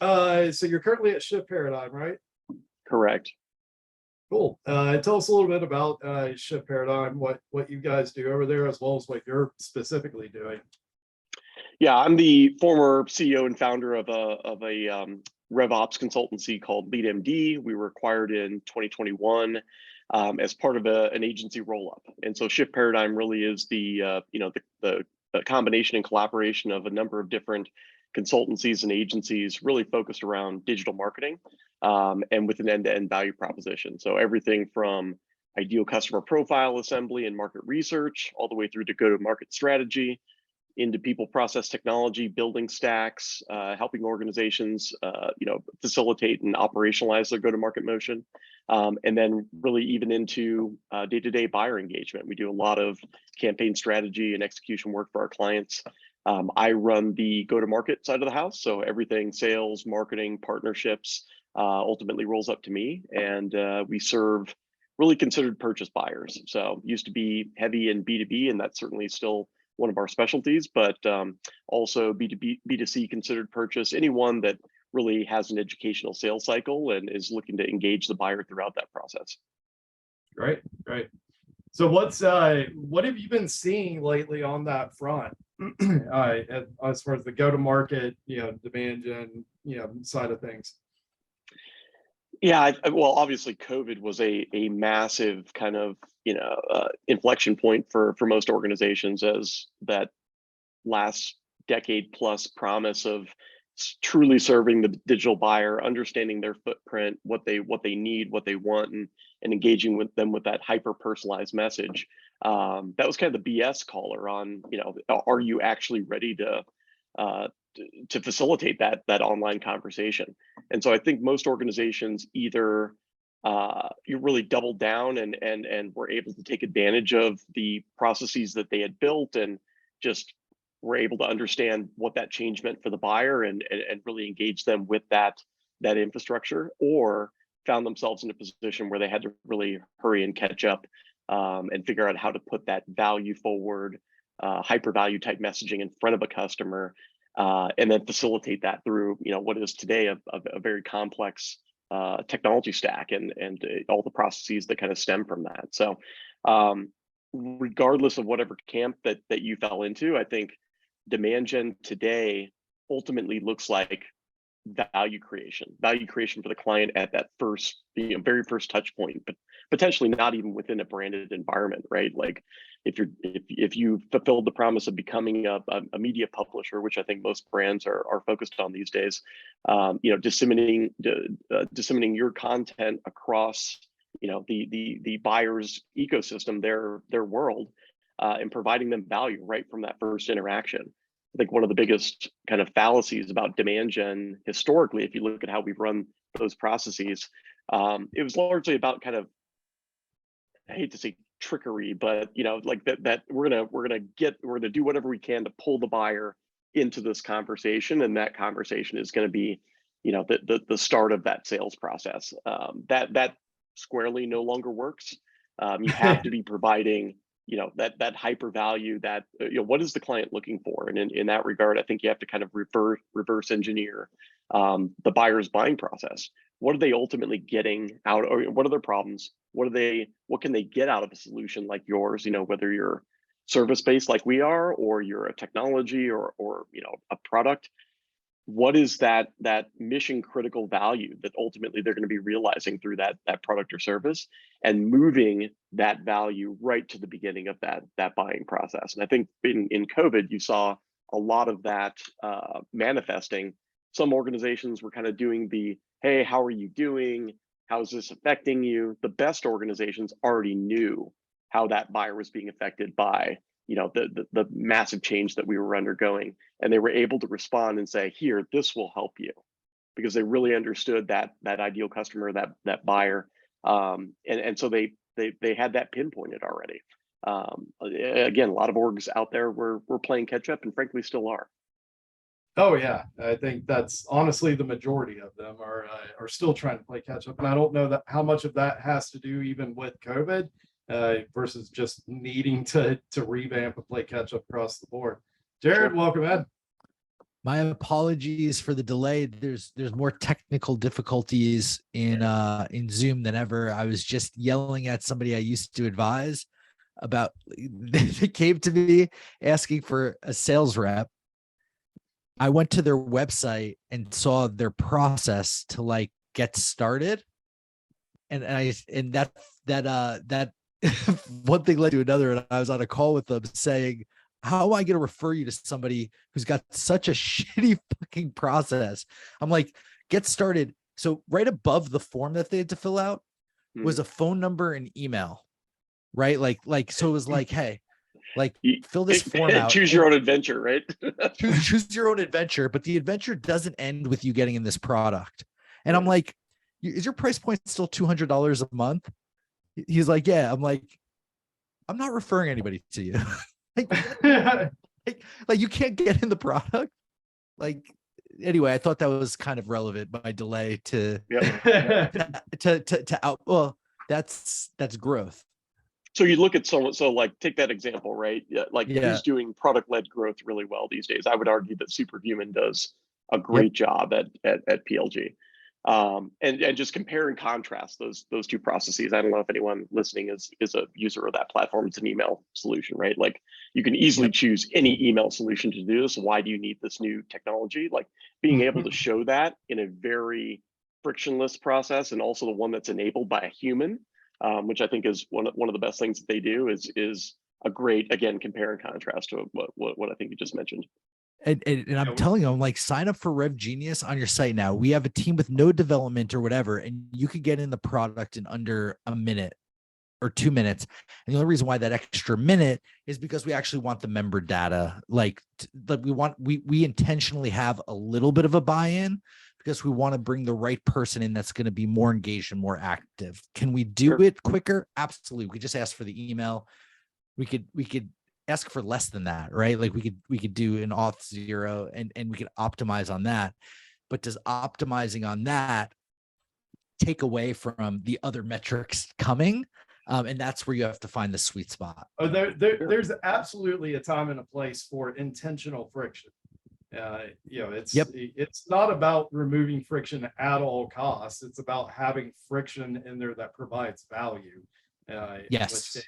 So you're currently at Shift Paradigm, right? Correct. Cool. Tell us a little bit about Shift Paradigm, what you guys do over there, as well as what you're specifically doing. Yeah, I'm the former CEO and founder of a RevOps consultancy called LeadMD. We were acquired in 2021 as part of an agency roll-up, and so Shift Paradigm really is the combination and collaboration of a number of different consultancies and agencies, really focused around digital marketing and with an end-to-end value proposition. So everything from ideal customer profile assembly and market research, all the way through to go-to-market strategy, into people, process, technology, building stacks, helping organizations, facilitate and operationalize their go-to-market motion, and then really even into day-to-day buyer engagement. We do a lot of campaign strategy and execution work for our clients. I run the go-to-market side of the house, so everything sales, marketing, partnerships ultimately rolls up to me, and we serve really considered purchase buyers. So used to be heavy in B2B, and that's certainly still one of our specialties, but also B2B, B2C considered purchase, anyone that really has an educational sales cycle and is looking to engage the buyer throughout that process. Great. So what have you been seeing lately on that front? As far as the go-to-market, demand gen, side of things. Yeah, well, obviously COVID was a massive kind of, inflection point for most organizations, as that last decade plus promise of truly serving the digital buyer, understanding their footprint, what they need, what they want, and engaging with them with that hyper personalized message. That was kind of the BS caller on, are you actually ready to facilitate that online conversation? And so I think most organizations either you really doubled down and were able to take advantage of the processes that they had built, and just were able to understand what that change meant for the buyer, and really engage them with that infrastructure, or found themselves in a position where they had to really hurry and catch up and figure out how to put that value forward, hyper value type messaging in front of a customer, and then facilitate that through what is today a very complex technology stack and all the processes that kind of stem from that. So regardless of whatever camp that you fell into, I think demand gen today ultimately looks like value creation for the client at that first, very first touch point, but potentially not even within a branded environment, right? Like if you fulfilled the promise of becoming a media publisher, which I think most brands are focused on these days, disseminating your content across the buyer's ecosystem, their world, and providing them value right from that first interaction. I think one of the biggest kind of fallacies about demand gen historically, if you look at how we've run those processes, it was largely about kind of, I hate to say trickery, but like that we're gonna do whatever we can to pull the buyer into this conversation, and that conversation is going to be the start of that sales process. That squarely no longer works. You have to be providing that hyper value, that what is the client looking for, and in that regard, I think you have to kind of reverse engineer the buyer's buying process. What are they ultimately getting out, or what are their problems? What can they get out of a solution like yours? Whether you're service based like we are, or you're a technology or a product. What is that mission critical value that ultimately they're going to be realizing through that product or service, and moving that value right to the beginning of that buying process? And I think in COVID, you saw a lot of that manifesting. Some organizations were kind of doing the, hey, how are you doing? How's this affecting you? The best organizations already knew how that buyer was being affected by the massive change that we were undergoing, and they were able to respond and say, here, this will help you, because they really understood that ideal customer, that buyer, and so they had that pinpointed already. Again, a lot of orgs out there were playing catch up, and frankly still are. Oh yeah, I think that's honestly the majority of them are still trying to play catch up, and I don't know how much of that has to do even with COVID versus just needing to revamp and play catch up across the board. Jared, welcome, Ed. My apologies for the delay. There's more technical difficulties in Zoom than ever. I was just yelling at somebody I used to advise about. They came to me asking for a sales rep. I went to their website and saw their process to like get started. And that one thing led to another. And I was on a call with them saying, how am I going to refer you to somebody who's got such a shitty fucking process? I'm like, get started. So right above the form that they had to fill out was a phone number and email, right? So it was like, hey, like fill this form out. Choose your own adventure, right? choose your own adventure, but the adventure doesn't end with you getting in this product. And I'm like, is your price point still $200 a month? He's like, yeah. I'm like, I'm not referring anybody to you. like you can't get in the product. Like, anyway, I thought that was kind of relevant. My delay to out. Well, that's growth. So you look at someone, so like take that example, right? Like who's doing product-led growth really well these days? I would argue that Superhuman does a great job at PLG. And just compare and contrast those two processes. I don't know if anyone listening is a user of that platform. It's an email solution, right? Like you can easily choose any email solution to do this. Why do you need this new technology? Like being able to show that in a very frictionless process, and also the one that's enabled by a human, which I think is one of the best things that they do, is a great, again, compare and contrast to what I think you just mentioned. And I'm telling you, I'm like, sign up for Rev Genius on your site now. We have a team with no development or whatever, and you could get in the product in under a minute or 2 minutes. And the only reason why that extra minute is because we actually want the member data. Like we intentionally have a little bit of a buy-in because we want to bring the right person in that's going to be more engaged and more active. Can we do it quicker? Absolutely. We could just ask for the email. We could ask for less than that, right? Like we could do an auth 0 and we could optimize on that. But does optimizing on that take away from the other metrics coming? And that's where you have to find the sweet spot. Oh, there's absolutely a time and a place for intentional friction. It's not about removing friction at all costs. It's about having friction in there that provides value. Yes.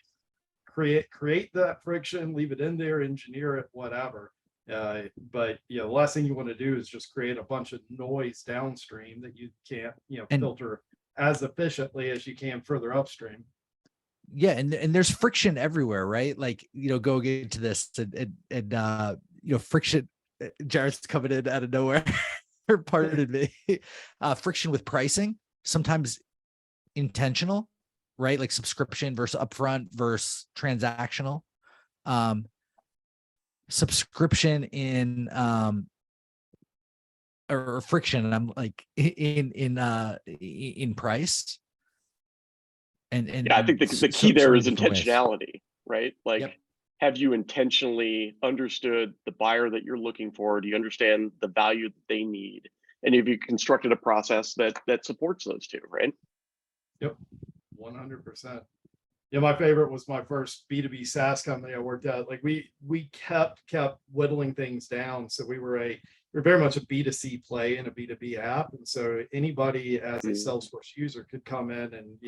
Create that friction, leave it in there, engineer it, whatever. But the last thing you want to do is just create a bunch of noise downstream that you can't, filter as efficiently as you can further upstream. Yeah, and there's friction everywhere, right? Like, go into this and friction. Jared's coming in out of nowhere. Pardon me. Friction with pricing, sometimes intentional, right? Like subscription versus upfront versus transactional. Subscription in or friction, and I'm like in price. And I think the key there is intentionality, right? Like, have you intentionally understood the buyer that you're looking for? Do you understand the value that they need? And have you constructed a process that supports those two, right? Yep, 100%. Yeah, my favorite was my first B2B SaaS company I worked at. Like we kept whittling things down. So we're very much a B2C play in a B2B app. And so anybody as a Salesforce user could come in and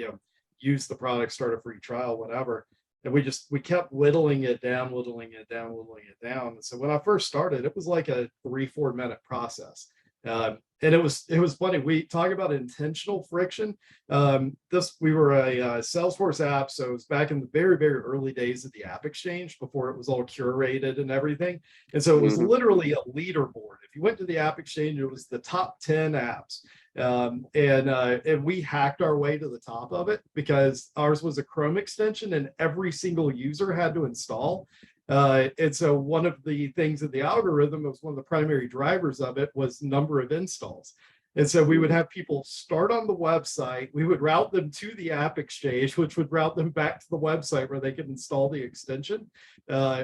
use the product, start a free trial, whatever. And we kept whittling it down. And so when I first started, it was like a 3-4 minute process. And it was funny. We talk about intentional friction. We were a Salesforce app, so it was back in the very, very early days of the App Exchange before it was all curated and everything. And so it was literally a leaderboard. If you went to the App Exchange, it was the top 10 apps. And we hacked our way to the top of it because ours was a Chrome extension and every single user had to install. And so one of the things in the algorithm was one of the primary drivers of it was number of installs. And so we would have people start on the website. We would route them to the App Exchange, which would route them back to the website where they could install the extension,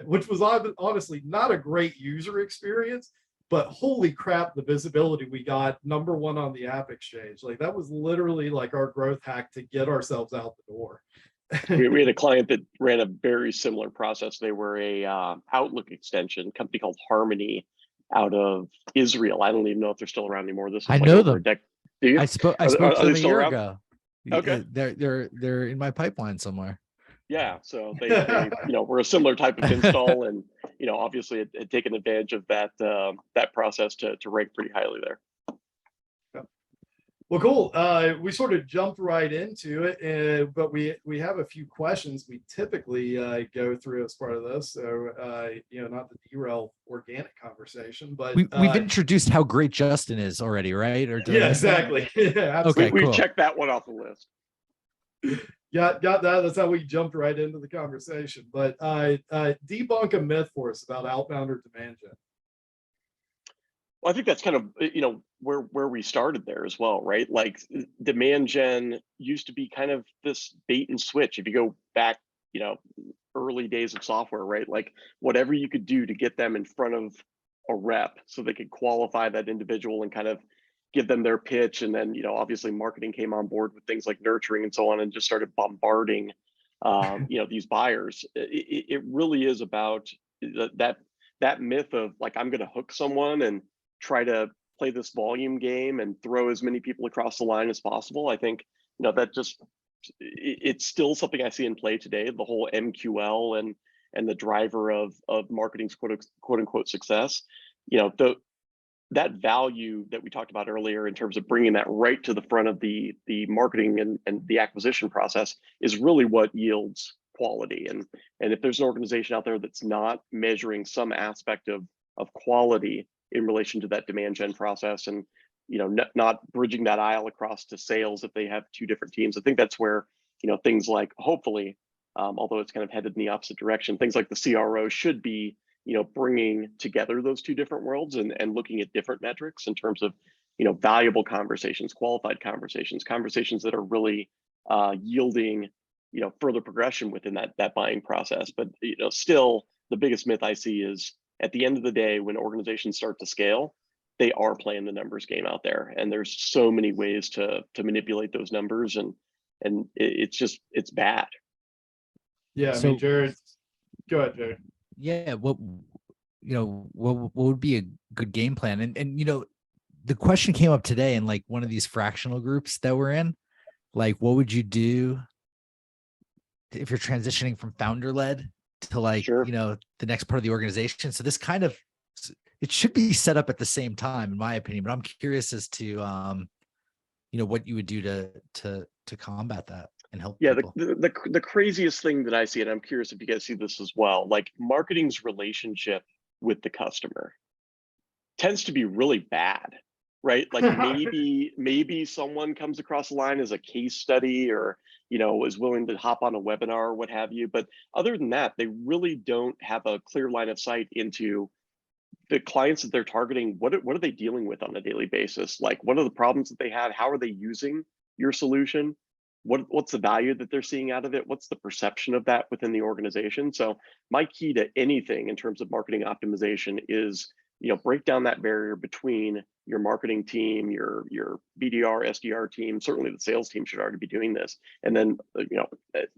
which was honestly not a great user experience. But holy crap, the visibility we got, number one on the App Exchange. Like that was literally like our growth hack to get ourselves out the door. We had a client that ran a very similar process. They were a Outlook extension, company called Harmony, out of Israel. I don't even know if they're still around anymore. This was I like know over a them. decade. Do you? I spoke Are to they them a still year around? ago. Okay. They're in my pipeline somewhere. Yeah, so they were a similar type of install, and obviously had taken advantage of that process to rank pretty highly there. Well, cool. We sort of jumped right into it, but we have a few questions we typically go through as part of this. So, not to derail organic conversation, but we've introduced how great Justin is already, right? Or yeah, exactly. Yeah, okay, we've cool. checked that one off the list. Got that. That's how we jumped right into the conversation. But debunk a myth for us about outbound or demand gen. Well, I think that's kind of where we started there as well, right? Like demand gen used to be kind of this bait and switch. If you go back, early days of software, right? Like whatever you could do to get them in front of a rep so they could qualify that individual and kind of give them their pitch. And then, obviously marketing came on board with things like nurturing and so on, and just started bombarding, these buyers. It really is about that myth of like, I'm going to hook someone and try to play this volume game and throw as many people across the line as possible. I think, that just, it's still something I see in play today, the whole MQL and the driver of marketing's quote unquote success. That value that we talked about earlier in terms of bringing that right to the front of the marketing and the acquisition process is really what yields quality. And if there's an organization out there that's not measuring some aspect of quality in relation to that demand gen process, and not bridging that aisle across to sales if they have two different teams, I think that's where things like, hopefully, although it's kind of headed in the opposite direction, things like the CRO should be bringing together those two different worlds and looking at different metrics in terms of valuable conversations, qualified conversations that are really yielding further progression within that buying process. But still the biggest myth I see is, at the end of the day, when organizations start to scale, they are playing the numbers game out there, and there's so many ways to manipulate those numbers, and it's bad. Yeah, I mean, Jared, go ahead, Jared. Yeah, what would be a good game plan? And the question came up today in like one of these fractional groups that we're in. Like, what would you do if you're transitioning from founder led to like, Sure. The next part of the organization? So this kind of, it should be set up at the same time, in my opinion, but I'm curious as to, what you would do to combat that and help people. The craziest thing that I see, and I'm curious if you guys see this as well, like marketing's relationship with the customer tends to be really bad, right? Like maybe someone comes across the line as a case study, or is willing to hop on a webinar or what have you, but other than that, they really don't have a clear line of sight into the clients that they're targeting. What are they dealing with on a daily basis? Like, what are the problems that they have? How are they using your solution? What's the value that they're seeing out of it? What's the perception of that within the organization? So my key to anything in terms of marketing optimization is, break down that barrier between your marketing team, your BDR, SDR team. Certainly the sales team should already be doing this. And then,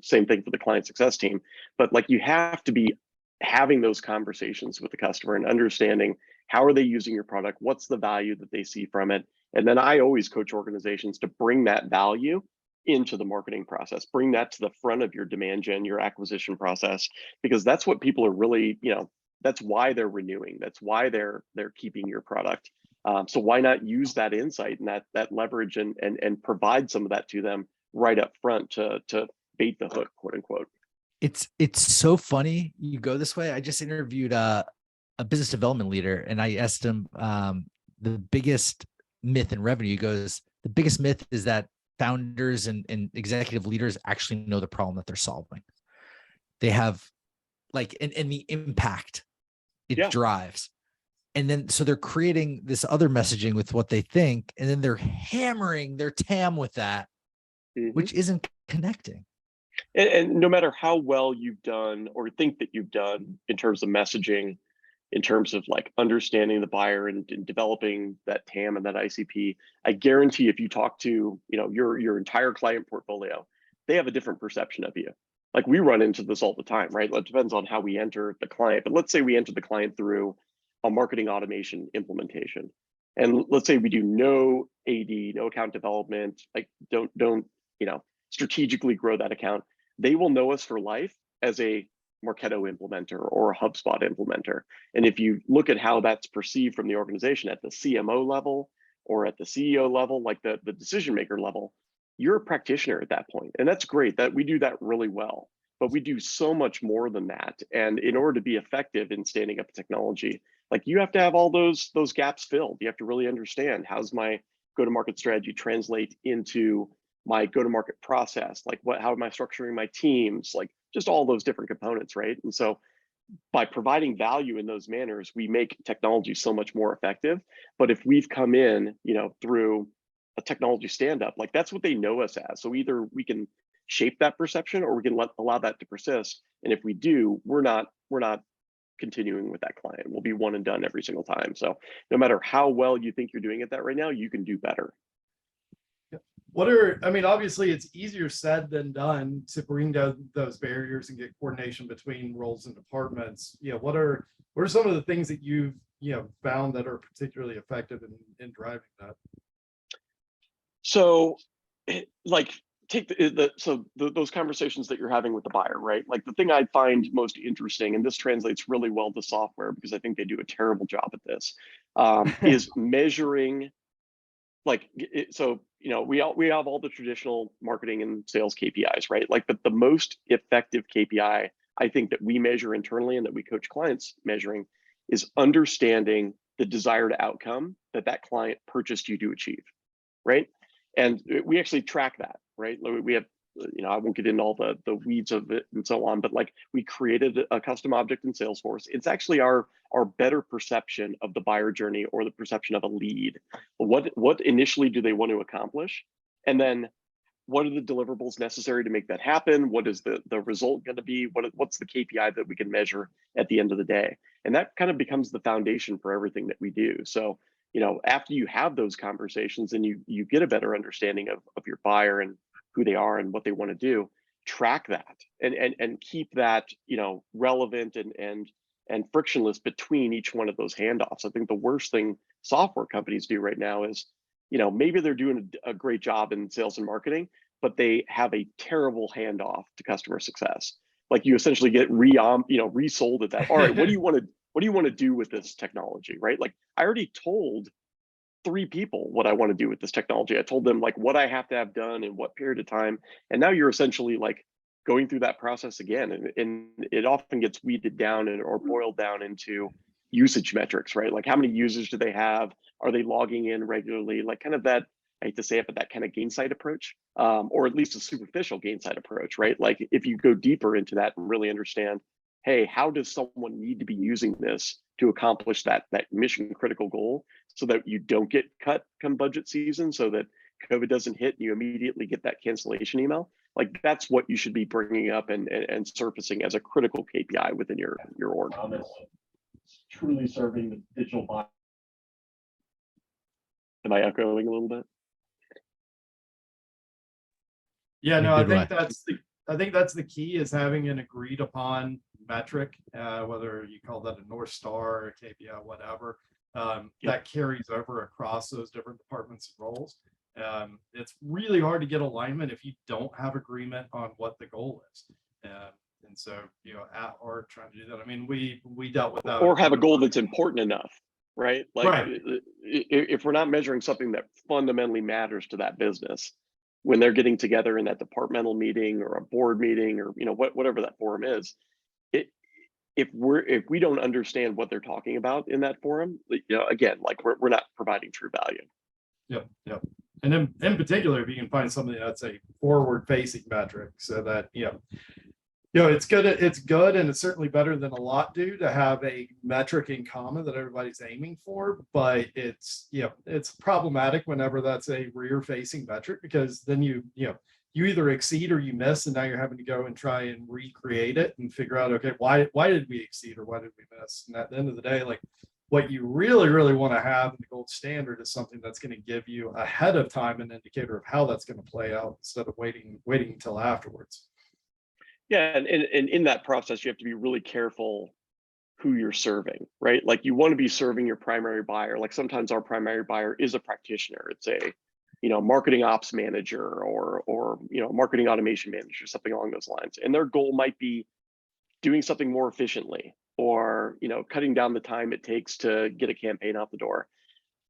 same thing for the client success team. But like, you have to be having those conversations with the customer and understanding how are they using your product? What's the value that they see from it? And then I always coach organizations to bring that value into the marketing process, bring that to the front of your demand gen, your acquisition process, because that's what people are really, that's why they're renewing. That's why they're keeping your product. So why not use that insight and that leverage and provide some of that to them right up front to bait the hook, quote unquote. It's so funny you go this way. I just interviewed a business development leader, and I asked him the biggest myth in revenue. He goes, the biggest myth is that founders and executive leaders actually know the problem that they're solving. They have like, and the impact it drives. And then, so they're creating this other messaging with what they think, and then they're hammering their TAM with that, which isn't connecting. And no matter how well you've done or think that you've done in terms of messaging, in terms of like understanding the buyer and developing that TAM and that ICP, I guarantee if you talk to your entire client portfolio, they have a different perception of you. Like, we run into this all the time, right? It depends on how we enter the client, but let's say we enter the client through a marketing automation implementation. And let's say we do no AD, no account development, like don't strategically grow that account. They will know us for life as a Marketo implementer or a HubSpot implementer. And if you look at how that's perceived from the organization at the CMO level or at the CEO level, like the decision maker level, you're a practitioner at that point. And that's great that we do that really well, but we do so much more than that. And in order to be effective in standing up how you have to have all those gaps filled. You have to really understand, how's my go-to-market strategy translate into my go-to-market process? Like how am I structuring my teams? Like just all those different components, right? And so by providing value in those manners, we make technology so much more effective. But if we've come in, through a technology stand-up, like that's what they know us as. So either we can shape that perception or we can allow that to persist. And if we do, we're not continuing with that client. We'll be one and done every single time. So no matter how well you think you're doing at that right now, you can do better. Obviously it's easier said than done to bring down those barriers and get coordination between roles and departments. What are some of the things that you've found that are particularly effective in driving that? So take those conversations that you're having with the buyer, right? Like the thing I find most interesting, and this translates really well to software because I think they do a terrible job at this, is measuring. We have all the traditional marketing and sales KPIs, right? But the most effective KPI I think that we measure internally and that we coach clients measuring is understanding the desired outcome that client purchased you to achieve, right? And we actually track that, right? We have, I won't get into all the weeds of it and so on, but we created a custom object in Salesforce. It's actually our better perception of the buyer journey or the perception of a lead. What initially do they want to accomplish? And then what are the deliverables necessary to make that happen? What is the result going to be? What's the KPI that we can measure at the end of the day? And that kind of becomes the foundation for everything that we do. So, after you have those conversations and you get a better understanding of your buyer and who they are and what they want to do, track that and keep that, relevant and frictionless between each one of those handoffs. I think the worst thing software companies do right now is, maybe they're doing a great job in sales and marketing, but they have a terrible handoff to customer success. Like you essentially get resold at that. All right, what do you want to do with this technology, right? Like I already told 3 people what I want to do with this technology. I told them what I have to have done in what period of time. And now you're essentially going through that process again. And it often gets weeded down or boiled down into usage metrics, right? Like how many users do they have? Are they logging in regularly? Like kind of that, I hate to say it, but that kind of gain side approach, or at least a superficial gain side approach, right? Like if you go deeper into that and really understand, hey, how does someone need to be using this to accomplish that mission critical goal so that you don't get cut come budget season, so that COVID doesn't hit and you immediately get that cancellation email? Like that's what you should be bringing up and surfacing as a critical KPI within your org. Truly serving the digital buyer. Am I echoing a little bit? Yeah, no, I think that's the key, is having an agreed upon metric, whether you call that a North Star or a KPI, whatever, that carries over across those different departments and roles. It's really hard to get alignment if you don't have agreement on what the goal is. And so, at our trying to do that, I mean, we dealt with that. Or have a goal that's important enough, right? Right. If we're not measuring something that fundamentally matters to that business, when they're getting together in that departmental meeting or a board meeting or whatever that forum is, if we don't understand what they're talking about in that forum, again, we're not providing true value. Yep. And then in particular, if you can find something that's a forward-facing metric, so that it's good, and it's certainly better than a lot do to have a metric in common that everybody's aiming for. But it's problematic whenever that's a rear-facing metric, because then you either exceed or you miss, and now you're having to go and try and recreate it and figure out, okay, why did we exceed or why did we miss? And at the end of the day, what you really want to have in the gold standard is something that's going to give you ahead of time an indicator of how that's going to play out, instead of waiting until afterwards. Yeah, and in that process, you have to be really careful who you're serving, right? Like you want to be serving your primary buyer. Like sometimes our primary buyer is a practitioner. It's a, marketing ops manager or marketing automation manager, something along those lines. And their goal might be doing something more efficiently or, cutting down the time it takes to get a campaign out the door.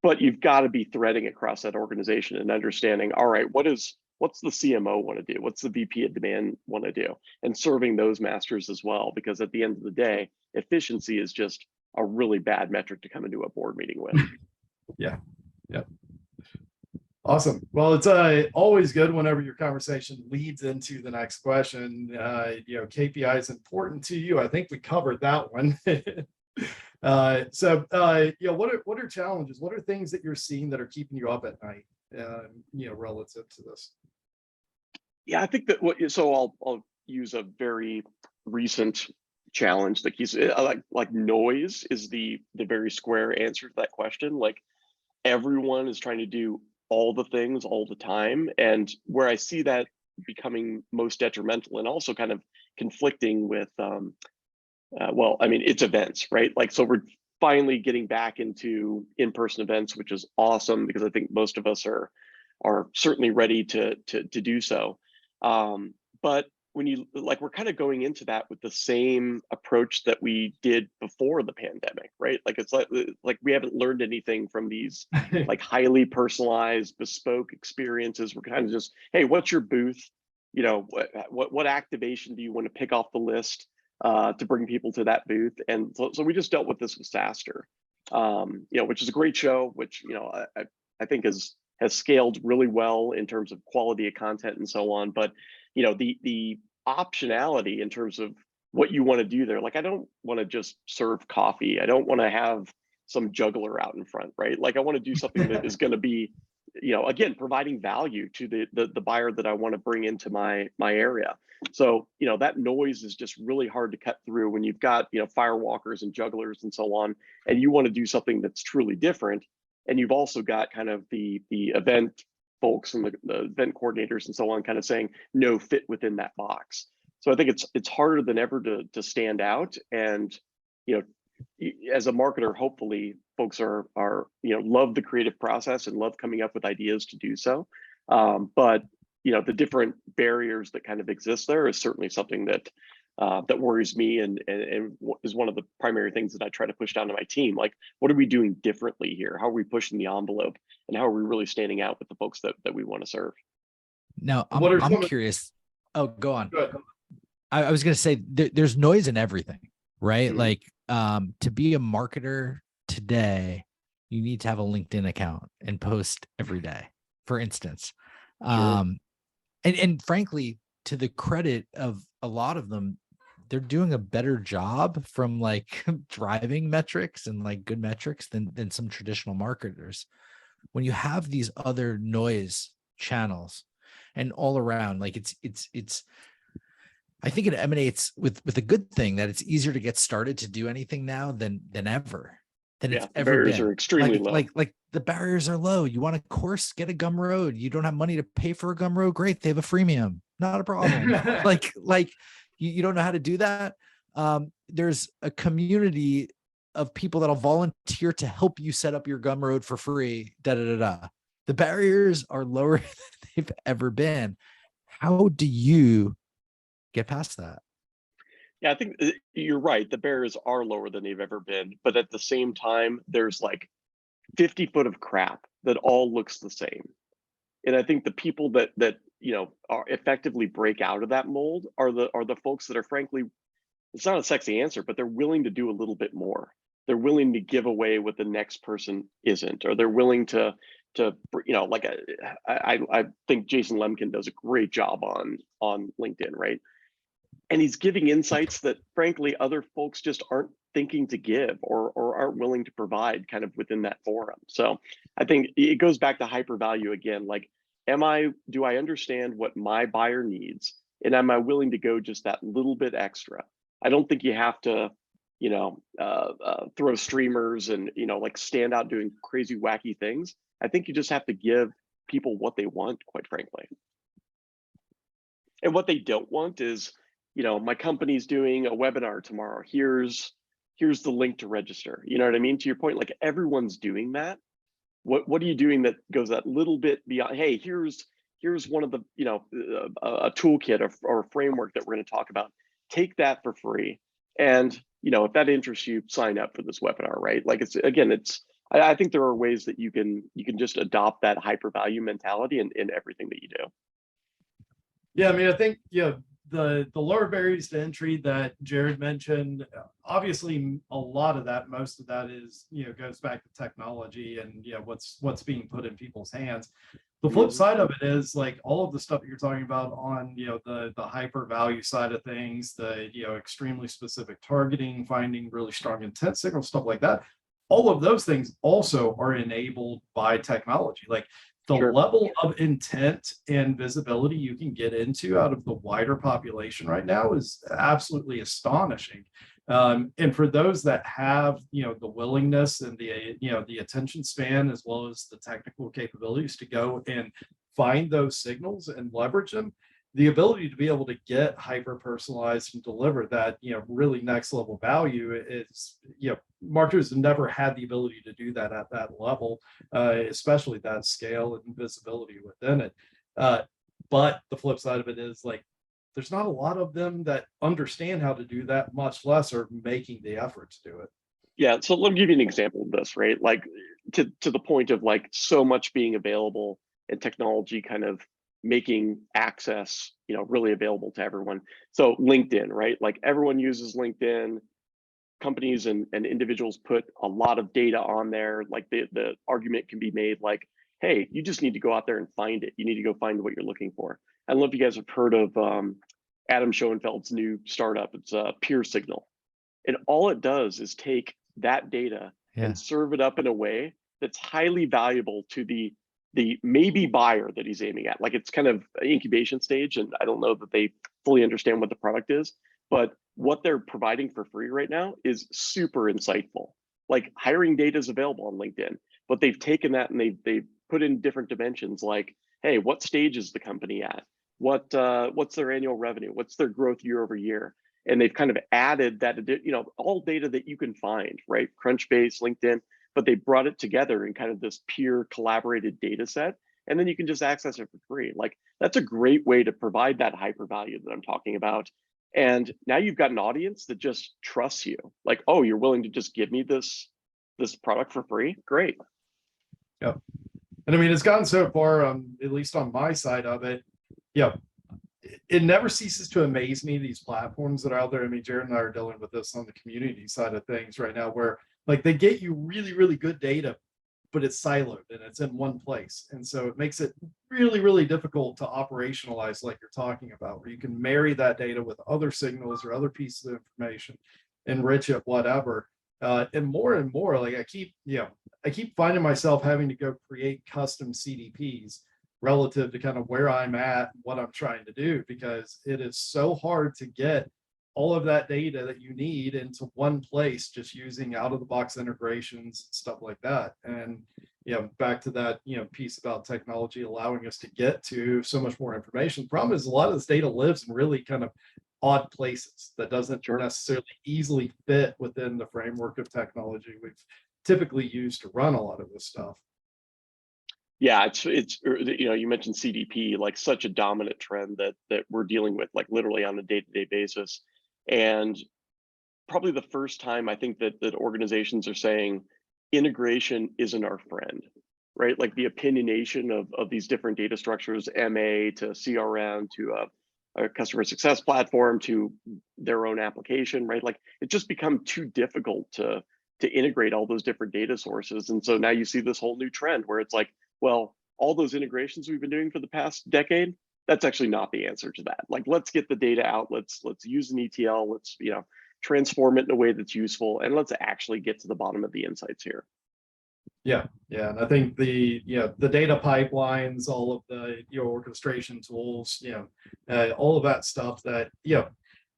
But you've got to be threading across that organization and understanding, all right, what's the CMO want to do? What's the VP of demand want to do? And serving those masters as well, because at the end of the day, efficiency is just a really bad metric to come into a board meeting with. Yeah. Awesome. Well, it's always good whenever your conversation leads into the next question. KPI is important to you. I think we covered that one. What are challenges? What are things that you're seeing that are keeping you up at night? Relative to this. Yeah, I think that I'll use a very recent challenge that keeps like noise is the very square answer to that question. Like everyone is trying to do all the things all the time, and where I see that becoming most detrimental and also kind of conflicting with it's events, right? Like, so we're finally getting back into in-person events, which is awesome because I think most of us are certainly ready to do so. But when we're kind of going into that with the same approach that we did before the pandemic, right? Like it's like we haven't learned anything from these like highly personalized, bespoke experiences. We're kind of just, hey, what's your booth? What activation do you want to pick off the list to bring people to that booth? And so we just dealt with this with SaaStr, which is a great show, which I think has scaled really well in terms of quality of content and so on. But the optionality in terms of what you want to do there, like I don't want to just serve coffee. I don't want to have some juggler out in front, right? Like I want to do something that is going to be, again, providing value to the buyer that I want to bring into my area. So, that noise is just really hard to cut through when you've got, firewalkers and jugglers and so on, and you want to do something that's truly different. And you've also got kind of the event folks and the event coordinators and so on kind of saying no fit within that box. So I think it's harder than ever to stand out. And, as a marketer, hopefully folks are love the creative process and love coming up with ideas to do so. But the different barriers that kind of exist there is certainly something that worries me and is one of the primary things that I try to push down to my team. Like, what are we doing differently here? How are we pushing the envelope? And how are we really standing out with the folks that we want to serve? Now, I'm curious. Oh, go on. Go ahead. I was going to say there's noise in everything, right? Mm-hmm. Like to be a marketer today, you need to have a LinkedIn account and post every day, for instance. Sure. And frankly, to the credit of a lot of them, they're doing a better job from like driving metrics and like good metrics than some traditional marketers. When you have these other noise channels and all around, like it's I think it emanates with a good thing that it's easier to get started to do anything now than ever. It's ever barriers been. are extremely low. Like the barriers are low. You want a course, get a Gumroad. You don't have money to pay for a Gumroad. Great. They have a freemium. Not a problem. like you don't know how to do that. There's a community of people that'll volunteer to help you set up your Gumroad for free. The barriers are lower than they've ever been. How do you get past that? Yeah, I think you're right. The barriers are lower than they've ever been, but at the same time, there's like 50 foot of crap that all looks the same. And I think the people that are effectively break out of that mold are the folks that are, frankly, it's not a sexy answer, but they're willing to do a little bit more. They're willing to give away what the next person isn't, or they're willing to like I think Jason Lemkin does a great job on LinkedIn, right? And he's giving insights that, frankly, other folks just aren't thinking to give or aren't willing to provide kind of within that forum. So I think it goes back to hyper value again. Like, do I understand what my buyer needs? And am I willing to go just that little bit extra? I don't think you have to, throw streamers and, like stand out doing crazy, wacky things. I think you just have to give people what they want, quite frankly. And what they don't want is, my company's doing a webinar tomorrow. Here's here's the link to register. You know what I mean? To your point, like everyone's doing that. What are you doing that goes that little bit beyond? Hey, here's one of the, you know, a toolkit or a framework that we're going to talk about. Take that for free. And, you know, if that interests you, sign up for this webinar, right? Like it's, again, I think there are ways that you can just adopt that hyper value mentality in everything that you do. Yeah, I mean, I think, the lower barriers to entry that Jared mentioned, obviously most of that is, goes back to technology and, what's being put in people's hands. The flip side of it is like all of the stuff that you're talking about on, the hyper value side of things, the, extremely specific targeting, finding really strong intent signals, stuff like that. All of those things also are enabled by technology. Like the level of intent and visibility you can get into out of the wider population right now is absolutely astonishing. And for those that have, the willingness and the attention span, as well as the technical capabilities to go and find those signals and leverage them, the ability to be able to get hyper personalized and deliver that, really next level value is, marketers have never had the ability to do that at that level, especially that scale and visibility within it. But the flip side of it is like, there's not a lot of them that understand how to do that, much less are making the effort to do it. Yeah, so let me give you an example of this, right? Like to the point of like so much being available and technology kind of making access, really available to everyone. So LinkedIn, right? Like everyone uses LinkedIn. Companies and individuals put a lot of data on there. Like the argument can be made like, hey, you just need to go out there and find it. You need to go find what you're looking for. I don't know if you guys have heard of Adam Schoenfeld's new startup. It's Peer Signal. And all it does is take that data and serve it up in a way that's highly valuable to the maybe buyer that he's aiming at. Like it's kind of an incubation stage, and I don't know that they fully understand what the product is, but what they're providing for free right now is super insightful. Like hiring data is available on LinkedIn, but they've taken that and they've put in different dimensions like, hey, what stage is the company at? What's their annual revenue? What's their growth year over year? And they've kind of added that, all data that you can find, right? Crunchbase, LinkedIn, but they brought it together in kind of this peer collaborated data set. And then you can just access it for free. Like that's a great way to provide that hyper value that I'm talking about. And now you've got an audience that just trusts you. Like, oh, you're willing to just give me this product for free? Great. Yep. And I mean, it's gotten so far, at least on my side of it, it never ceases to amaze me, these platforms that are out there. I mean, Jared and I are dealing with this on the community side of things right now, where like they get you really, really good data, but it's siloed and it's in one place. And so it makes it really, really difficult to operationalize like you're talking about, where you can marry that data with other signals or other pieces of information, enrich it, whatever. And more, like I keep finding myself having to go create custom CDPs relative to kind of where I'm at, what I'm trying to do, because it is so hard to get all of that data that you need into one place, just using out of the box integrations, stuff like that. And, back to that, piece about technology allowing us to get to so much more information. The problem is a lot of this data lives in really kind of odd places that doesn't necessarily easily fit within the framework of technology we've typically used to run a lot of this stuff. Yeah, it's you mentioned CDP, like such a dominant trend that we're dealing with, like literally on a day-to-day basis. And probably the first time I think that organizations are saying integration isn't our friend, right? Like the opinionation of these different data structures, MA to CRM to a customer success platform to their own application, right? Like it just become too difficult to integrate all those different data sources. And so now you see this whole new trend where it's like, well, all those integrations we've been doing for the past decade, that's actually not the answer to that. Like, let's get the data out. Let's use an ETL. Let's, transform it in a way that's useful. And let's actually get to the bottom of the insights here. Yeah. And I think the data pipelines, all of the, orchestration tools, all of that stuff that,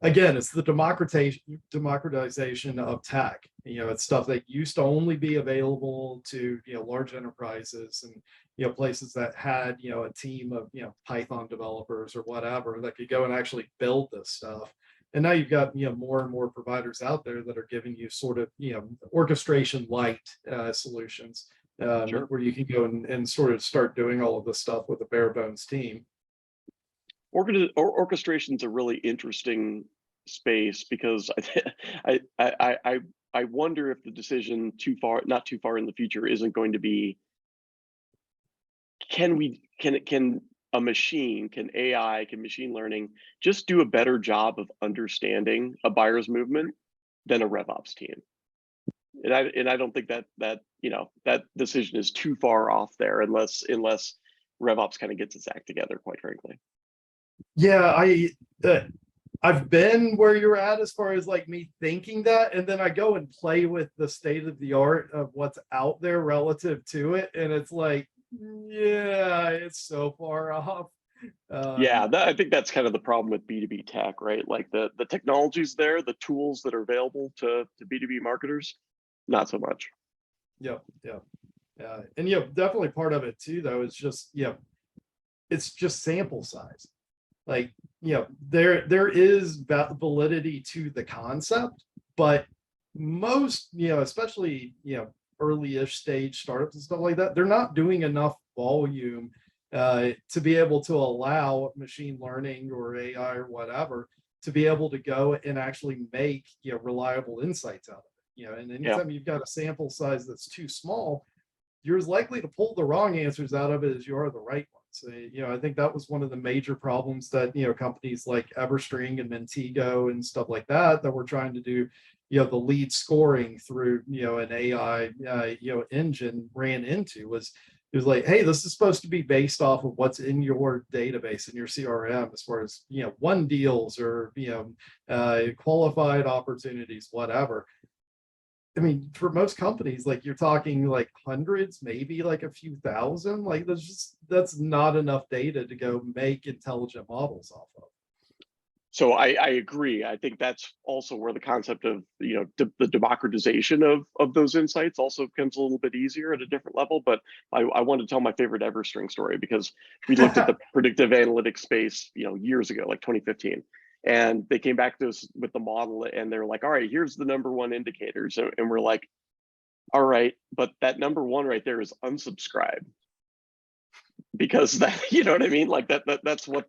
again, it's the democratization of tech. It's stuff that used to only be available to, large enterprises and, places that had, a team of, Python developers or whatever that could go and actually build this stuff. And now you've got, more and more providers out there that are giving you sort of, orchestration light solutions, Sure. where you can go and sort of start doing all of this stuff with a bare bones team. Orchestration's a really interesting space because I wonder if the decision not too far in the future isn't going to be, can AI, can machine learning just do a better job of understanding a buyer's movement than a RevOps team? And I don't think that that decision is too far off there unless RevOps kind of gets its act together, quite frankly. Yeah, I've been where you're at as far as like me thinking that, and then I go and play with the state of the art of what's out there relative to it, and it's like, yeah, it's so far off. Yeah, I think that's kind of the problem with B2B tech, right? Like the technology's there, the tools that are available to B2B marketers, not so much. Yeah. And definitely part of it too, though, is just, it's just sample size. Like, there is validity to the concept, but most, especially, early-ish stage startups and stuff like that, they're not doing enough volume to be able to allow machine learning or AI or whatever to be able to go and actually make, reliable insights out of it. And anytime you've got a sample size that's too small, you're as likely to pull the wrong answers out of it as you are the right ones. So, I think that was one of the major problems that, companies like Everstring and Mentigo and stuff like that were trying to do, the lead scoring through, an AI, engine ran into was, it was like, hey, this is supposed to be based off of what's in your database, in your CRM, as far as, won deals or, qualified opportunities, whatever. I mean, for most companies, like you're talking like hundreds, maybe like a few thousand, like that's not enough data to go make intelligent models off of. So I agree. I think that's also where the concept of, the democratization of those insights also becomes a little bit easier at a different level. But I want to tell my favorite Everstring story because we looked at the predictive analytics space, years ago, like 2015. And they came back to us with the model and they're like, all right, here's the number one indicators. And we're like, all right, but that number one right there is unsubscribe. Because that, you know what I mean? Like that's what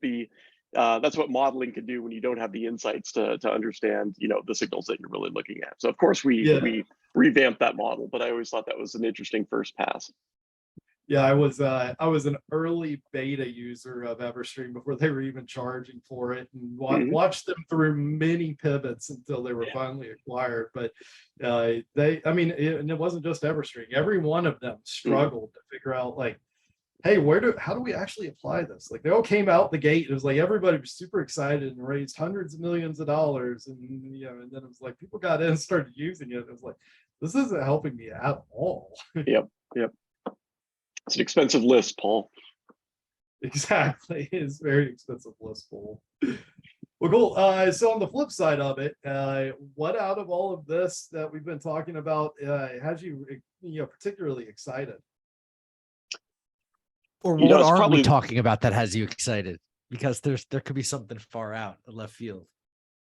modeling can do when you don't have the insights to understand, the signals that you're really looking at. So of course we revamped that model, but I always thought that was an interesting first pass. Yeah, I was an early beta user of Everstring before they were even charging for it, and watched them through many pivots until they were finally acquired. But and it wasn't just Everstring. Every one of them struggled to figure out, like, hey, how do we actually apply this? Like, they all came out the gate. It was like everybody was super excited and raised hundreds of millions of dollars, and and then it was like people got in and started using it. It was like, this isn't helping me at all. Yep. It's an expensive list, Paul. Exactly. It's very expensive list, Paul. Well, cool. So on the flip side of it, what out of all of this that we've been talking about has you, particularly excited? Or what aren't we talking about that has you excited? Because there could be something far out in left field.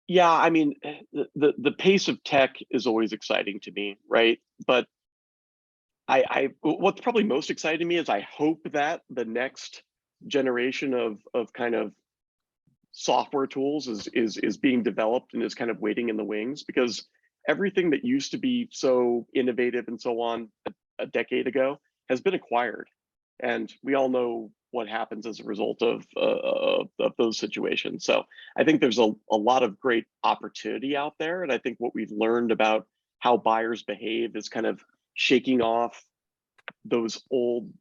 Yeah, I mean, the pace of tech is always exciting to me, right? But what's probably most exciting to me is I hope that the next generation of kind of software tools is being developed and is kind of waiting in the wings, because everything that used to be so innovative and so on a decade ago has been acquired, and we all know what happens as a result of those situations. So I think there's a lot of great opportunity out there, and I think what we've learned about how buyers behave is kind of shaking off those old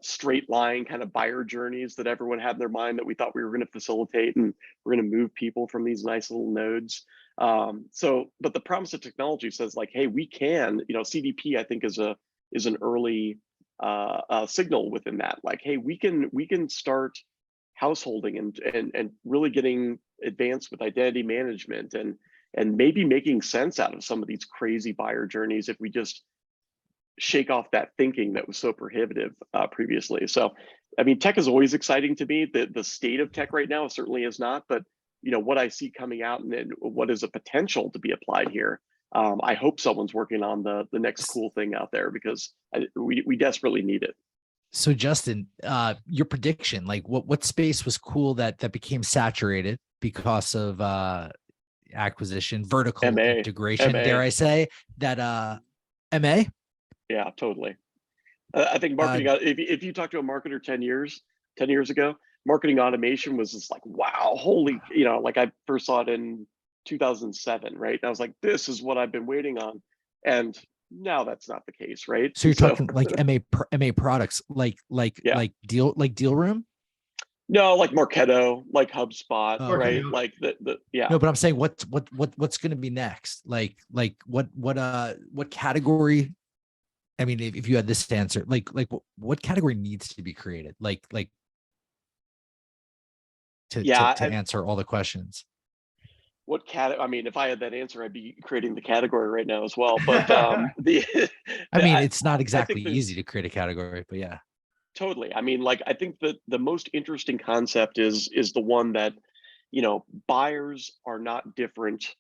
straight line kind of buyer journeys that everyone had in their mind that we thought we were going to facilitate, and we're going to move people from these nice little nodes. But the promise of technology says, like, hey, we can, CDP I think is an early signal within that, like, hey, we can start householding and really getting advanced with identity management and maybe making sense out of some of these crazy buyer journeys if we just shake off that thinking that was so prohibitive previously. So I mean, tech is always exciting to me. The state of tech right now certainly is not, but what I see coming out and then what is a potential to be applied here. I hope someone's working on the next cool thing out there, because we desperately need it. So Justin, your prediction, like what space was cool that became saturated because of acquisition, vertical integration, dare I say that MA? Yeah, totally. I think marketing, if you talk to a marketer 10 years ago, marketing automation was just like, wow, holy, like I first saw it in 2007, right? And I was like, this is what I've been waiting on. And now that's not the case, right? So you're talking like MA products, like deal room? No, like Marketo, like HubSpot, Oh, right? okay. Like yeah. No, but I'm saying what's going to be next? Like what category? I mean, if you had this answer, like what category needs to be created? To answer all the questions. I mean, if I had that answer, I'd be creating the category right now as well. But it's not exactly easy to create a category, but yeah. Totally. I mean, like, I think that the most interesting concept is the one that, buyers are not different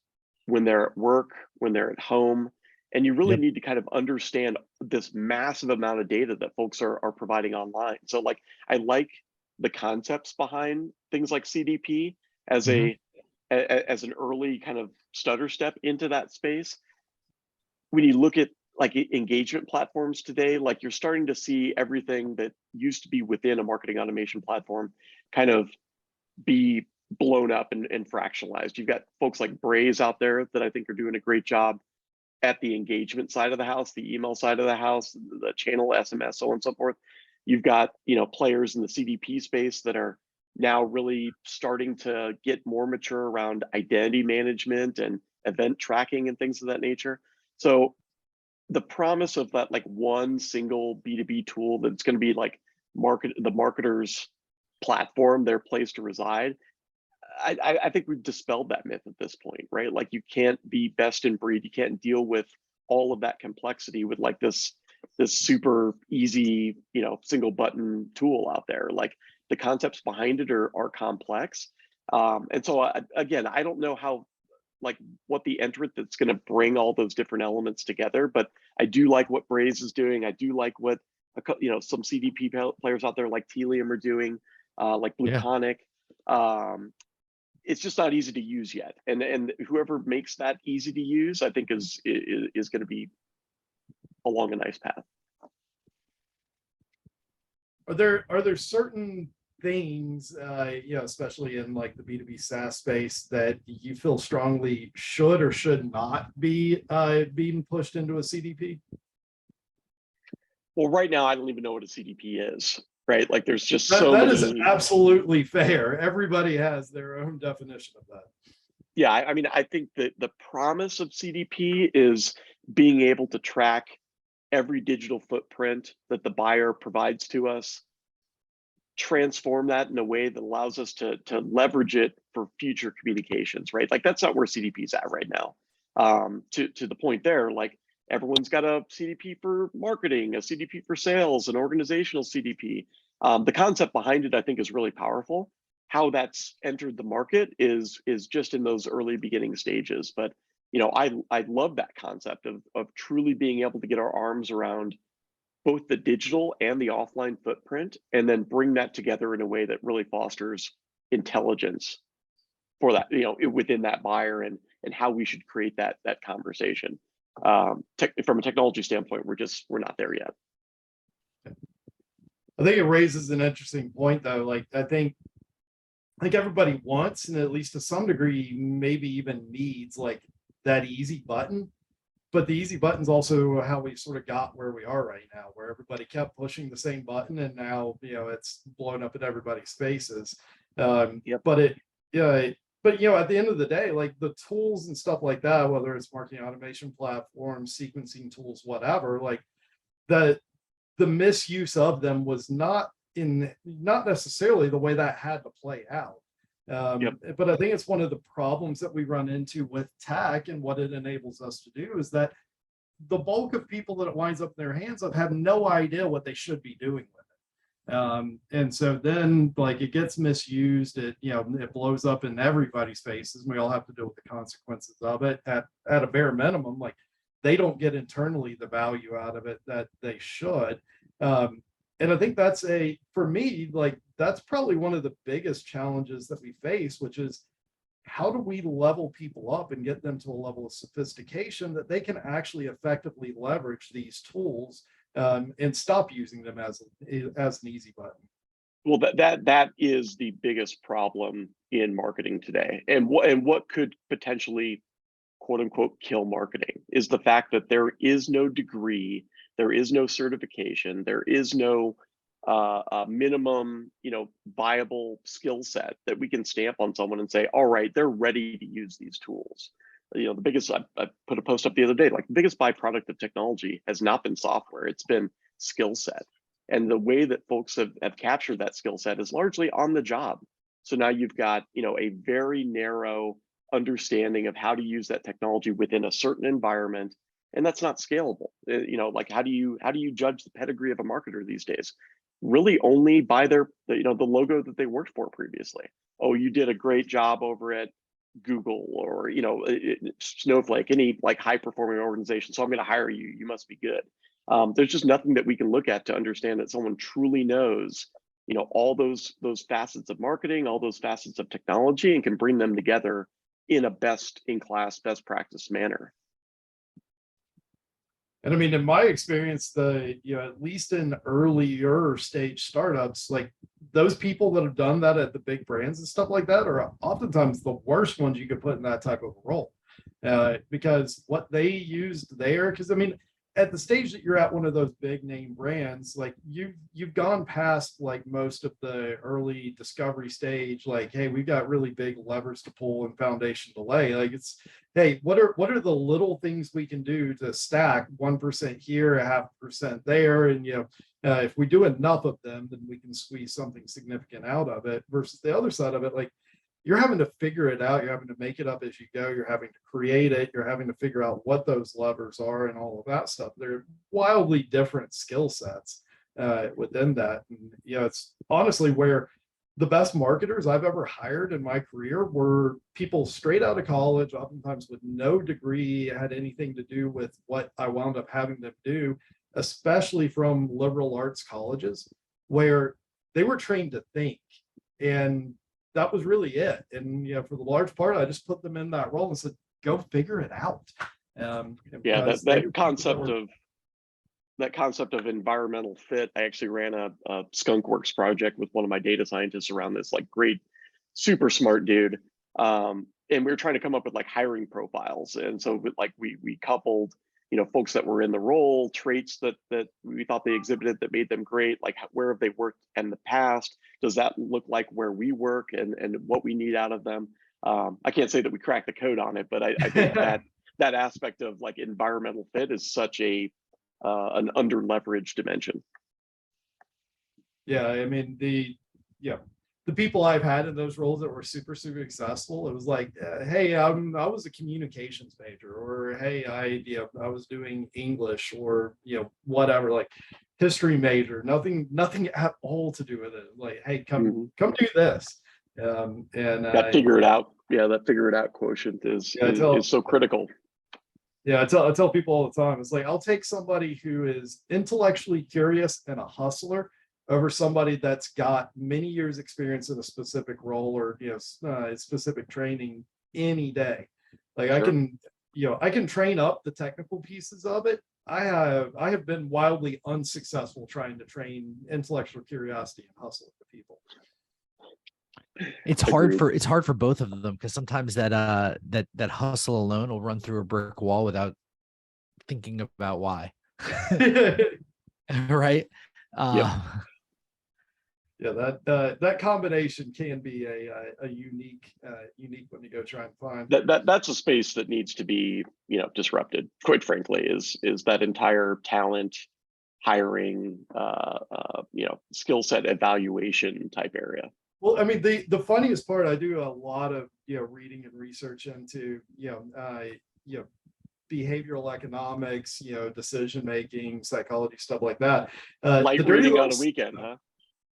when they're at work, when they're at home. And you really need to kind of understand this massive amount of data that folks are providing online. So like, I like the concepts behind things like CDP as as an early kind of stutter step into that space. When you look at like engagement platforms today, like you're starting to see everything that used to be within a marketing automation platform kind of be blown up and fractionalized. You've got folks like Braze out there that I think are doing a great job at the engagement side of the house, the email side of the house, the channel, SMS, so on and so forth. You've got, players in the CDP space that are now really starting to get more mature around identity management and event tracking and things of that nature. So the promise of that, like one single B2B tool that's going to be like the marketer's platform, their place to reside, I think we've dispelled that myth at this point, right? Like you can't be best in breed. You can't deal with all of that complexity with like this super easy, single button tool out there. Like the concepts behind it are complex. And so again, I don't know how, like what the entrant that's going to bring all those different elements together, but I do like what Braze is doing. I do like what, some CDP players out there like Telium are doing, like Blueconic. It's just not easy to use yet, and whoever makes that easy to use, I think is going to be along a nice path. Are there certain things, especially in like the B2B SaaS space, that you feel strongly should or should not be being pushed into a CDP? Well, right now I don't even know what a CDP is. Right? Like there's just that is absolutely fair. Everybody has their own definition of that. Yeah, I mean, I think that the promise of CDP is being able to track every digital footprint that the buyer provides to us, transform that in a way that allows us to leverage it for future communications, right? Like that's not where CDP is at right now. To the point there, like everyone's got a CDP for marketing, a CDP for sales, an organizational CDP. The concept behind it, I think, is really powerful. How that's entered the market is just in those early beginning stages. But I love that concept of truly being able to get our arms around both the digital and the offline footprint, and then bring that together in a way that really fosters intelligence for that, within that buyer, and how we should create that conversation. From a technology standpoint, we're not there yet. I think it raises an interesting point, though. Like I think everybody wants, and at least to some degree, maybe even needs, like that easy button. But the easy button's also how we sort of got where we are right now, where everybody kept pushing the same button, and now it's blown up in everybody's faces. But at the end of the day, like the tools and stuff like that, whether it's marketing automation platforms, sequencing tools, whatever, like the misuse of them was not necessarily the way that had to play out. But I think it's one of the problems that we run into with tech, and what it enables us to do is that the bulk of people that it winds up in their hands of have no idea what they should be doing with it. And so then like it gets misused, it, you know, it blows up in everybody's faces. And we all have to deal with the consequences of it at a bare minimum. Like they don't get internally the value out of it that they should. And I think that's for me, like that's probably one of the biggest challenges that we face, which is how do we level people up and get them to a level of sophistication that they can actually effectively leverage these tools, and stop using them as an easy button. Well, that is the biggest problem in marketing today, and what could potentially, quote unquote, kill marketing is the fact that there is no degree, there is no certification, there is no minimum, viable skill set that we can stamp on someone and say, all right, they're ready to use these tools. The biggest, I put a post up the other day, like the biggest byproduct of technology has not been software, it's been skill set. And the way that folks have captured that skill set is largely on the job. So now you've got, a very narrow understanding of how to use that technology within a certain environment, and that's not scalable. Like how do you judge the pedigree of a marketer these days? Really only by the logo that they worked for previously. Oh, you did a great job over at Google or Snowflake, any like high performing organization, so I'm going to hire you, you must be good. There's just nothing that we can look at to understand that someone truly knows all those facets of marketing, all those facets of technology, and can bring them together in a best in class, best practice manner. And I mean, in my experience, at least in earlier stage startups, like those people that have done that at the big brands and stuff like that are oftentimes the worst ones you could put in that type of role, because what they used there, because I mean, at the stage that you're at one of those big name brands, like you've gone past like most of the early discovery stage, like, hey, we've got really big levers to pull and foundation to lay. Like it's, hey, what are the little things we can do to stack 1% here, 0.5% there, and if we do enough of them, then we can squeeze something significant out of it. Versus the other side of it, like you're having to figure it out. You're having to make it up as you go. You're having to create it. You're having to figure out what those levers are and all of that stuff. They're wildly different skill sets within that. And, it's honestly where the best marketers I've ever hired in my career were people straight out of college, oftentimes with no degree had anything to do with what I wound up having them do, especially from liberal arts colleges, where they were trained to think. And that was really it. And for the large part, I just put them in that role and said, go figure it out. That concept of environmental fit. I actually ran a skunkworks project with one of my data scientists around this, like great, super smart dude. And we were trying to come up with like hiring profiles. And so we coupled, folks that were in the role, traits that we thought they exhibited that made them great, like where have they worked in the past? Does that look like where we work and what we need out of them? I can't say that we cracked the code on it, but I think that aspect of like environmental fit is such an under leveraged dimension. Yeah, I mean the people I've had in those roles that were super successful, it was like, hey, I was a communications major, or hey, I was doing English, or whatever, like history major, nothing at all to do with it. Like, hey, come do this. And that figure it out. Yeah, that figure it out quotient is so critical. Yeah, I tell people all the time, it's like, I'll take somebody who is intellectually curious and a hustler over somebody that's got many years experience in a specific role or specific training any day. Like sure. I can train up the technical pieces of it. I have been wildly unsuccessful trying to train intellectual curiosity and hustle with people. It's hard for both of them, because sometimes that hustle alone will run through a brick wall without thinking about why. Right. Yeah, that combination can be a unique when you go try and find that's a space that needs to be disrupted, quite frankly, is that entire talent hiring skill set evaluation type area. Well, I mean, the funniest part, I do a lot of reading and research into behavioral economics, decision making, psychology, stuff like that. Light reading on a weekend, huh?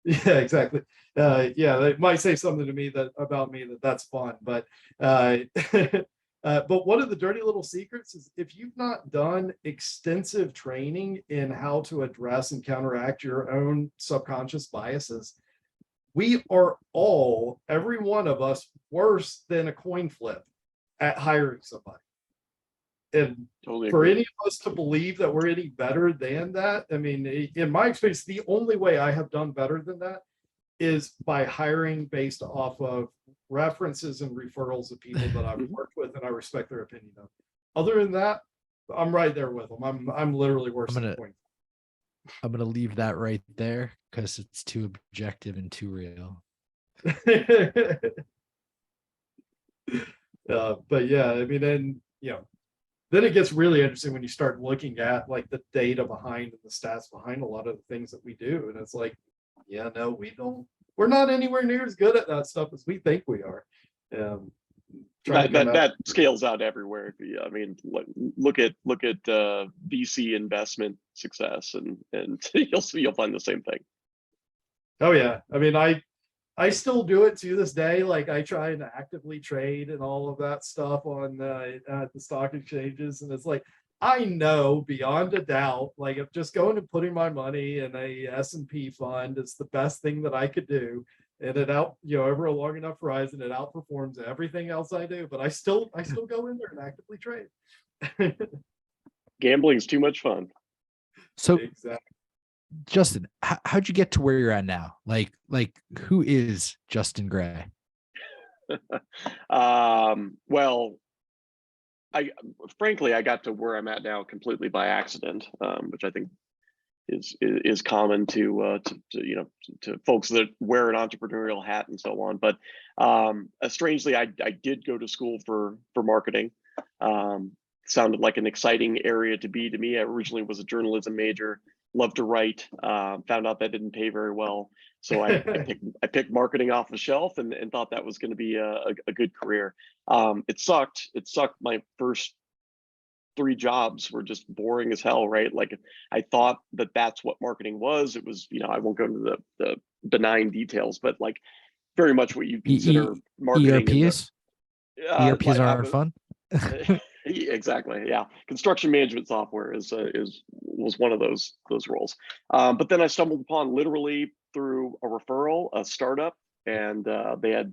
Yeah, exactly. Yeah, they might say something to me about me that's fun, but but one of the dirty little secrets is if you've not done extensive training in how to address and counteract your own subconscious biases, we are all, every one of us, worse than a coin flip at hiring somebody. And Totally for agree. any of us to believe that we're any better than that, I mean, in my experience, the only way I have done better than that is by hiring based off of references and referrals of people that I've worked with and I respect their opinion of. Other than that, I'm right there with them. I'm literally worse than a coin. I'm gonna leave that right there because it's too objective and too real. But yeah, I mean, and then it gets really interesting when you start looking at like the data behind and the stats behind a lot of the things that we do. And it's like, yeah, no, we're not anywhere near as good at that stuff as we think we are. That scales out everywhere. I mean, look at VC investment success, and you'll find the same thing. Oh yeah, I mean, I still do it to this day. Like I try and actively trade and all of that stuff on at the stock exchanges, and it's like I know beyond a doubt, like if just going and putting my money in a S&P fund is the best thing that I could do. And it over a long enough horizon, it outperforms everything else I do. But I still go in there and actively trade. Gambling's too much fun. So exactly. Justin, how'd you get to where you're at now? Like who is Justin Gray? Well, frankly, I got to where I'm at now completely by accident, which I think is common to folks that wear an entrepreneurial hat and so on. But strangely, I did go to school for marketing. Sounded like an exciting area to be to me. I originally was a journalism major, loved to write. Found out that didn't pay very well, so I picked marketing off the shelf and thought that was going to be a good career. It sucked. My first 3 jobs were just boring as hell, right? Like I thought that's what marketing was. It was, I won't go into the benign details, but like very much what you consider marketing. ERPs? ERPs aren't fun. Exactly. Yeah. Construction management software was one of those roles. But then I stumbled upon, literally through a referral, a startup, and they had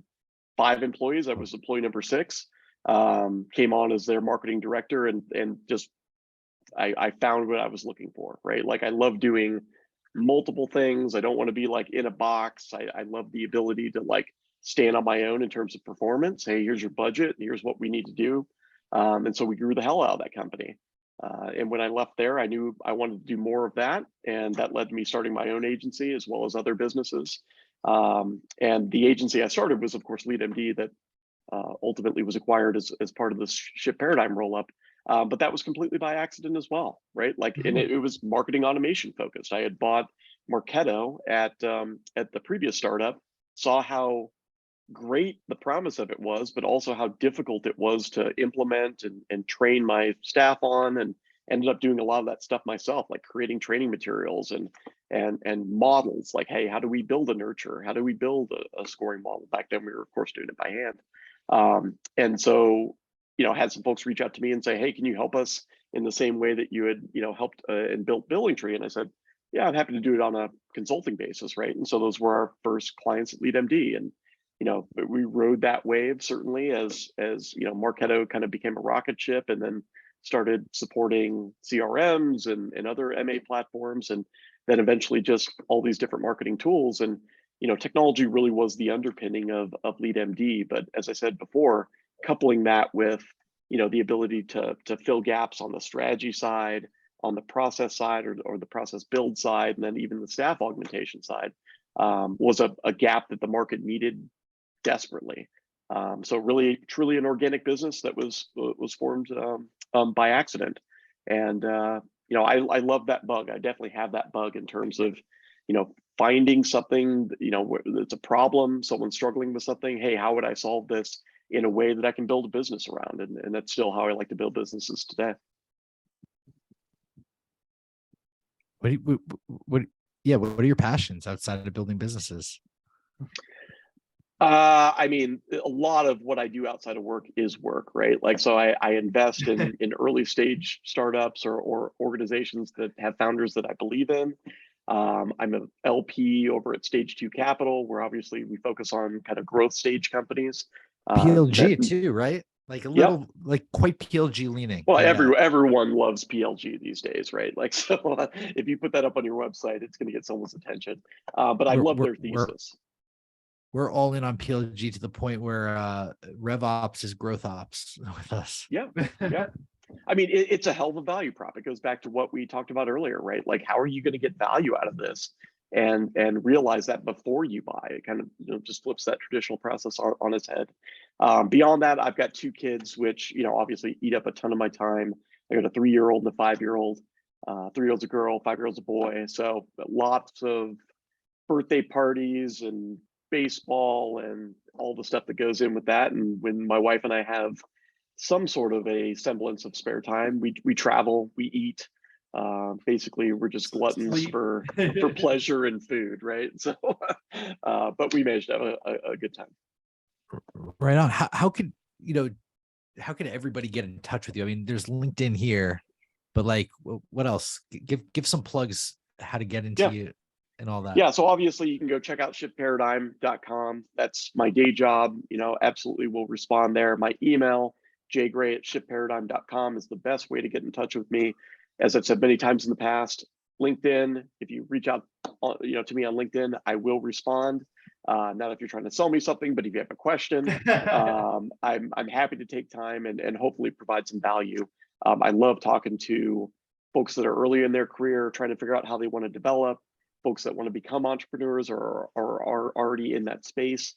5 employees. I was employee number 6. Came on as their marketing director, and just I found what I was looking for, right? Like I love doing multiple things. I don't want to be like in a box. I love the ability to like stand on my own in terms of performance. Hey, here's your budget. Here's what we need to do. And so we grew the hell out of that company. And when I left there, I knew I wanted to do more of that. And that led to me starting my own agency as well as other businesses. And the agency I started was, of course, LeadMD, that ultimately was acquired as part of this Shift Paradigm roll up. But that was completely by accident as well, right? Like, and it was marketing automation focused. I had bought Marketo at the previous startup, saw how great the promise of it was, but also how difficult it was to implement and train my staff on, and ended up doing a lot of that stuff myself, like creating training materials and models, like, hey, how do we build a nurture? How do we build a scoring model? Back then we were of course doing it by hand. And so, had some folks reach out to me and say, hey, can you help us in the same way that you had, helped and built BillingTree? And I said, yeah, I'm happy to do it on a consulting basis, right? And so those were our first clients at LeadMD. And we rode that wave certainly as Marketo kind of became a rocket ship, and then started supporting CRMs and other MA platforms, and then eventually just all these different marketing tools. And technology really was the underpinning of LeadMD. But as I said before, coupling that with the ability to fill gaps on the strategy side, on the process side, or the process build side, and then even the staff augmentation side, was a gap that the market needed desperately. So really, truly an organic business that was formed by accident. And I love that bug. I definitely have that bug in terms of finding something, it's a problem, someone's struggling with something. Hey, how would I solve this in a way that I can build a business around? And that's still how I like to build businesses today. What yeah, what are your passions outside of building businesses? I mean, a lot of what I do outside of work is work, right? Like, so I invest in early stage startups or organizations that have founders that I believe in. I'm an LP over at Stage 2 Capital, where obviously we focus on kind of growth stage companies. PLG too, right? Like a Yep. little, like quite PLG leaning. Well, Yeah. everyone loves PLG these days, right? Like, so if you put that up on your website, it's going to get someone's attention. But I love their thesis. We're all in on PLG to the point where RevOps is growth ops with us. Yeah, yeah. I mean, it's a hell of a value prop. It goes back to what we talked about earlier, right? Like, how are you going to get value out of this, and realize that before you buy? It kind of just flips that traditional process on its head. Beyond that, I've got 2 kids, which obviously eat up a ton of my time. I got a 3-year-old and a 5-year-old. 3-year-old's a girl, 5-year-old's a boy. So lots of birthday parties and baseball and all the stuff that goes in with that. And when my wife and I have some sort of a semblance of spare time, we travel, we eat. Basically, we're just gluttons for pleasure and food, right? So, but we managed to have a good time. Right on. How could how can everybody get in touch with you? I mean, there's LinkedIn here, but like, what else? Give some plugs how to get into you and all that. Yeah, so obviously you can go check out shipparadigm.com. That's my day job. Absolutely will respond there. My email, jgray@shipparadigm.com, is the best way to get in touch with me. As I've said many times in the past, LinkedIn, if you reach out to me on LinkedIn, I will respond. Not if you're trying to sell me something, but if you have a question, I'm happy to take time and hopefully provide some value. I love talking to folks that are early in their career, trying to figure out how they want to develop, folks that want to become entrepreneurs or are already in that space.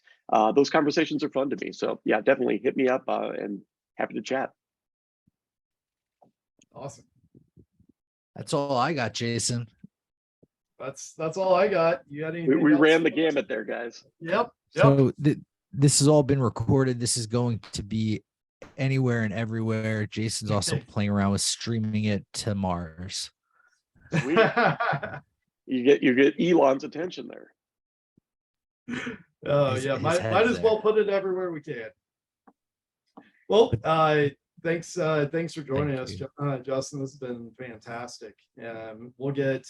Those conversations are fun to me. So yeah, definitely hit me up and happy to chat. Awesome. That's all I got, Jason. That's all I got. You got anything? We ran the gamut there, guys. Yep. So this has all been recorded. This is going to be anywhere and everywhere. Jason's also playing around with streaming it to Mars. Sweet. You get Elon's attention there. Oh yeah, might as well put it everywhere we can. Well, thanks for joining us, Justin. This has been fantastic. We'll get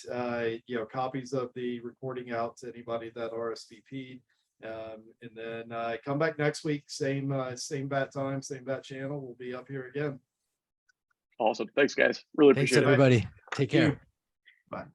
copies of the recording out to anybody that RSVP'd, and then come back next week, same bat time, same bat channel. We'll be up here again. Awesome. Thanks, guys. Really appreciate it. Thanks, everybody. Take care. Bye.